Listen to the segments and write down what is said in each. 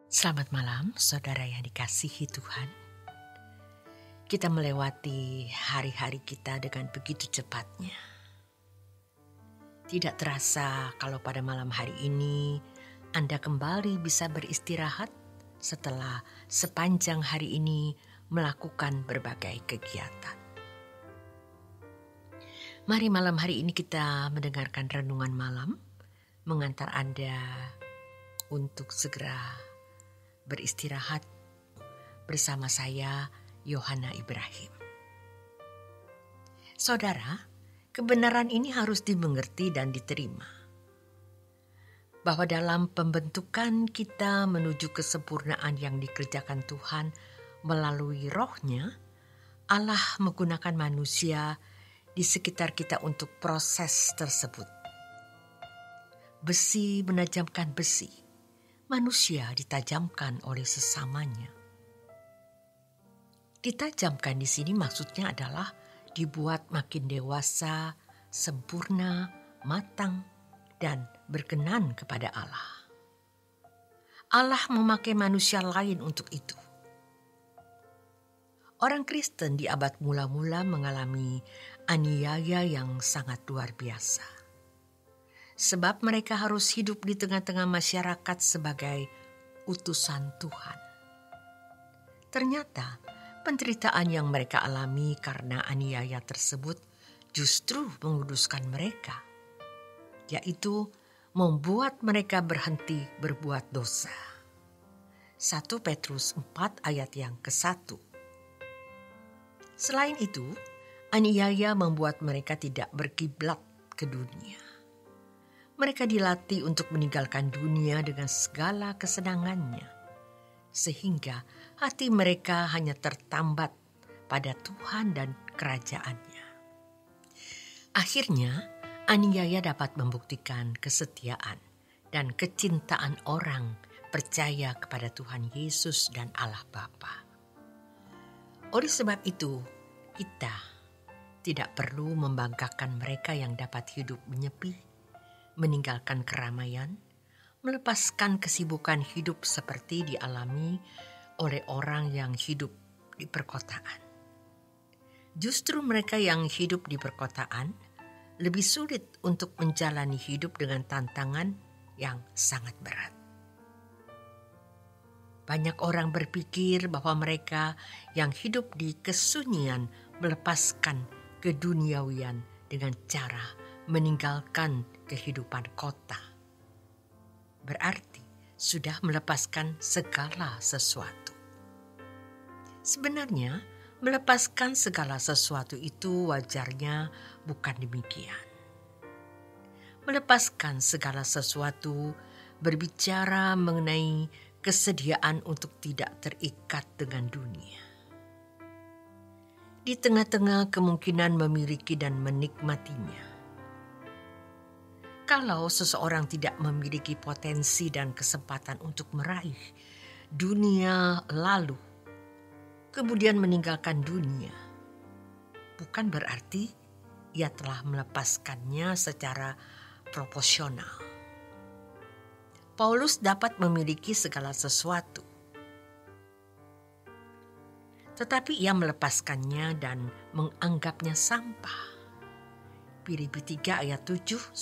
Selamat malam, saudara yang dikasihi Tuhan. Kita melewati hari-hari kita dengan begitu cepatnya. Tidak terasa kalau pada malam hari ini Anda kembali bisa beristirahat setelah sepanjang hari ini melakukan berbagai kegiatan. Mari malam hari ini kita mendengarkan renungan malam, mengantar Anda untuk segera beristirahat bersama saya, Yohana Ibrahim. Saudara, kebenaran ini harus dimengerti dan diterima. Bahwa dalam pembentukan kita menuju kesempurnaan yang dikerjakan Tuhan melalui Roh-Nya, Allah menggunakan manusia di sekitar kita untuk proses tersebut. Besi menajamkan besi. Manusia ditajamkan oleh sesamanya. Ditajamkan di sini maksudnya adalah dibuat makin dewasa, sempurna, matang, dan berkenan kepada Allah. Allah memakai manusia lain untuk itu. Orang Kristen di abad mula-mula mengalami aniaya yang sangat luar biasa. Sebab mereka harus hidup di tengah-tengah masyarakat sebagai utusan Tuhan. Ternyata penderitaan yang mereka alami karena aniaya tersebut justru menguduskan mereka, yaitu membuat mereka berhenti berbuat dosa. 1 Petrus 4 ayat yang ke-1. Selain itu, aniaya membuat mereka tidak berkiblat ke dunia. Mereka dilatih untuk meninggalkan dunia dengan segala kesenangannya, sehingga hati mereka hanya tertambat pada Tuhan dan kerajaannya. Akhirnya, aniaya dapat membuktikan kesetiaan dan kecintaan orang percaya kepada Tuhan Yesus dan Allah Bapa. Oleh sebab itu, kita tidak perlu membanggakan mereka yang dapat hidup menyepi, meninggalkan keramaian, melepaskan kesibukan hidup seperti dialami oleh orang yang hidup di perkotaan. Justru mereka yang hidup di perkotaan lebih sulit untuk menjalani hidup dengan tantangan yang sangat berat. Banyak orang berpikir bahwa mereka yang hidup di kesunyian melepaskan keduniawian dengan cara meninggalkan kehidupan kota. Berarti sudah melepaskan segala sesuatu. Sebenarnya, melepaskan segala sesuatu itu wajarnya bukan demikian. Melepaskan segala sesuatu berbicara mengenai kesediaan untuk tidak terikat dengan dunia. Di tengah-tengah kemungkinan memiliki dan menikmatinya. Kalau seseorang tidak memiliki potensi dan kesempatan untuk meraih dunia lalu, kemudian meninggalkan dunia, bukan berarti ia telah melepaskannya secara proporsional. Paulus dapat memiliki segala sesuatu, tetapi ia melepaskannya dan menganggapnya sampah. Filipi 3 ayat 7-9.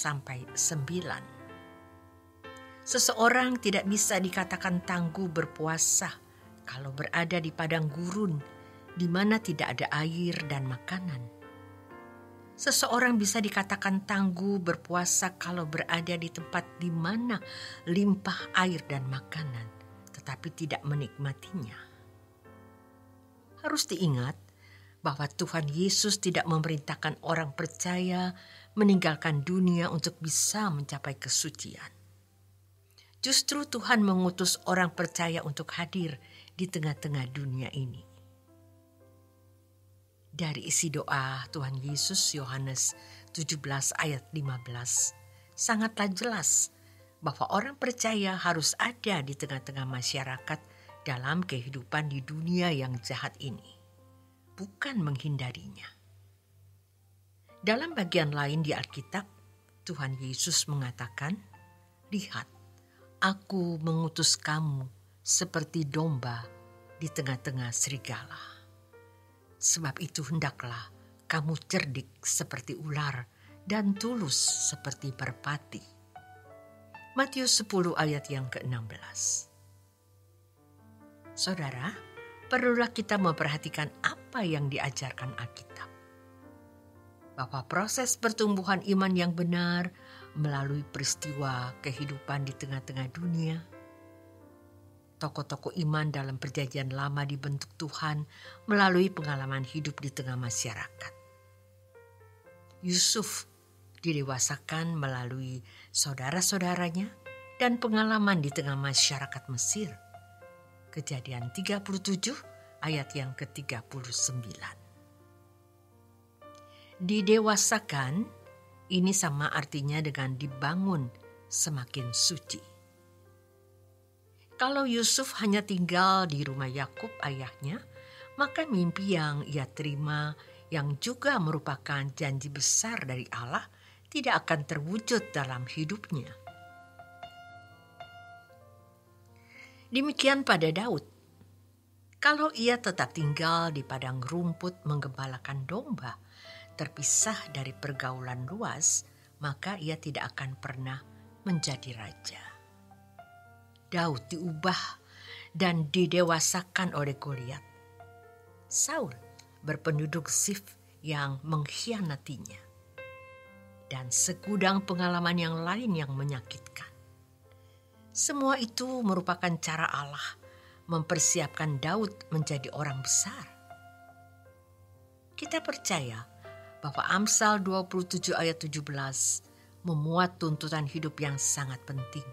Seseorang tidak bisa dikatakan tangguh berpuasa kalau berada di padang gurun di mana tidak ada air dan makanan. Seseorang bisa dikatakan tangguh berpuasa kalau berada di tempat di mana limpah air dan makanan, tetapi tidak menikmatinya. Harus diingat bahwa Tuhan Yesus tidak memerintahkan orang percaya meninggalkan dunia untuk bisa mencapai kesucian. Justru Tuhan mengutus orang percaya untuk hadir di tengah-tengah dunia ini. Dari isi doa Tuhan Yesus Yohanes 17 ayat 15 sangatlah jelas bahwa orang percaya harus ada di tengah-tengah masyarakat dalam kehidupan di dunia yang jahat ini, bukan menghindarinya. Dalam bagian lain di Alkitab, Tuhan Yesus mengatakan, "Lihat, Aku mengutus kamu seperti domba di tengah-tengah serigala. Sebab itu hendaklah kamu cerdik seperti ular dan tulus seperti merpati. Matius 10 ayat yang ke-16. Saudara, perlulah kita memperhatikan apa yang diajarkan Alkitab. Bahwa proses pertumbuhan iman yang benar melalui peristiwa kehidupan di tengah-tengah dunia. Tokoh-tokoh iman dalam perjanjian lama dibentuk Tuhan melalui pengalaman hidup di tengah masyarakat. Yusuf didewasakan melalui saudara-saudaranya dan pengalaman di tengah masyarakat Mesir. Kejadian 37 ayat yang ke-39. Didewasakan ini sama artinya dengan dibangun semakin suci. Kalau Yusuf hanya tinggal di rumah Yakub ayahnya, maka mimpi yang ia terima yang juga merupakan janji besar dari Allah tidak akan terwujud dalam hidupnya. Demikian pada Daud. Kalau ia tetap tinggal di padang rumput menggembalakan domba, terpisah dari pergaulan luas, maka ia tidak akan pernah menjadi raja. Daud diubah dan didewasakan oleh Goliat. Saul berpenduduk Zif yang mengkhianatinya. Dan segudang pengalaman yang lain yang menyakitkan. Semua itu merupakan cara Allah mempersiapkan Daud menjadi orang besar. Kita percaya bahwa Amsal 27 ayat 17 memuat tuntutan hidup yang sangat penting.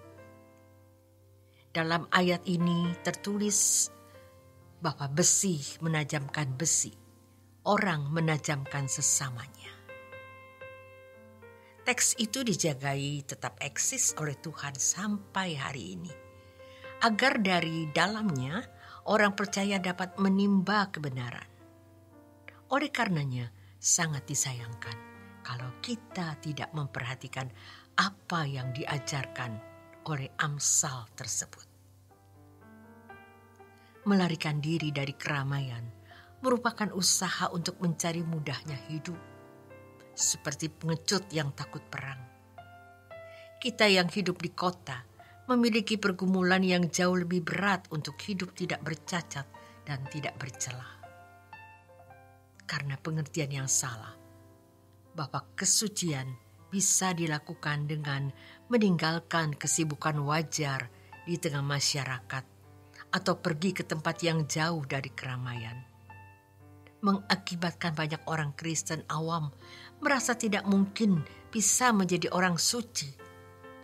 Dalam ayat ini tertulis bahwa besi menajamkan besi, orang menajamkan sesamanya. Teks itu dijagai tetap eksis oleh Tuhan sampai hari ini, agar dari dalamnya orang percaya dapat menimba kebenaran. Oleh karenanya, sangat disayangkan kalau kita tidak memperhatikan apa yang diajarkan oleh Amsal tersebut. Melarikan diri dari keramaian merupakan usaha untuk mencari mudahnya hidup, seperti pengecut yang takut perang. Kita yang hidup di kota memiliki pergumulan yang jauh lebih berat untuk hidup tidak bercacat dan tidak bercelah. Karena pengertian yang salah, bahwa kesucian bisa dilakukan dengan meninggalkan kesibukan wajar di tengah masyarakat atau pergi ke tempat yang jauh dari keramaian. Mengakibatkan banyak orang Kristen awam merasa tidak mungkin bisa menjadi orang suci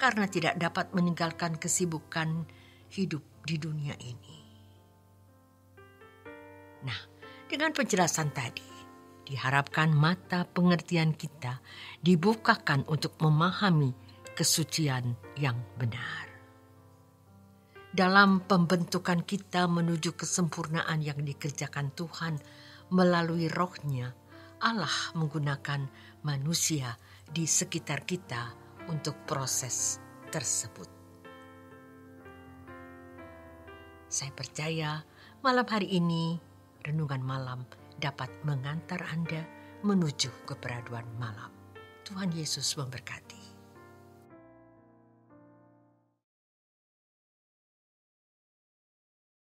karena tidak dapat meninggalkan kesibukan hidup di dunia ini. Nah, dengan penjelasan tadi, diharapkan mata pengertian kita dibukakan untuk memahami kesucian yang benar. Dalam pembentukan kita menuju kesempurnaan yang dikerjakan Tuhan melalui Roh-Nya, Allah menggunakan manusia di sekitar kita untuk proses tersebut. Saya percaya malam hari ini renungan malam dapat mengantar Anda menuju keperaduan malam. Tuhan Yesus memberkati.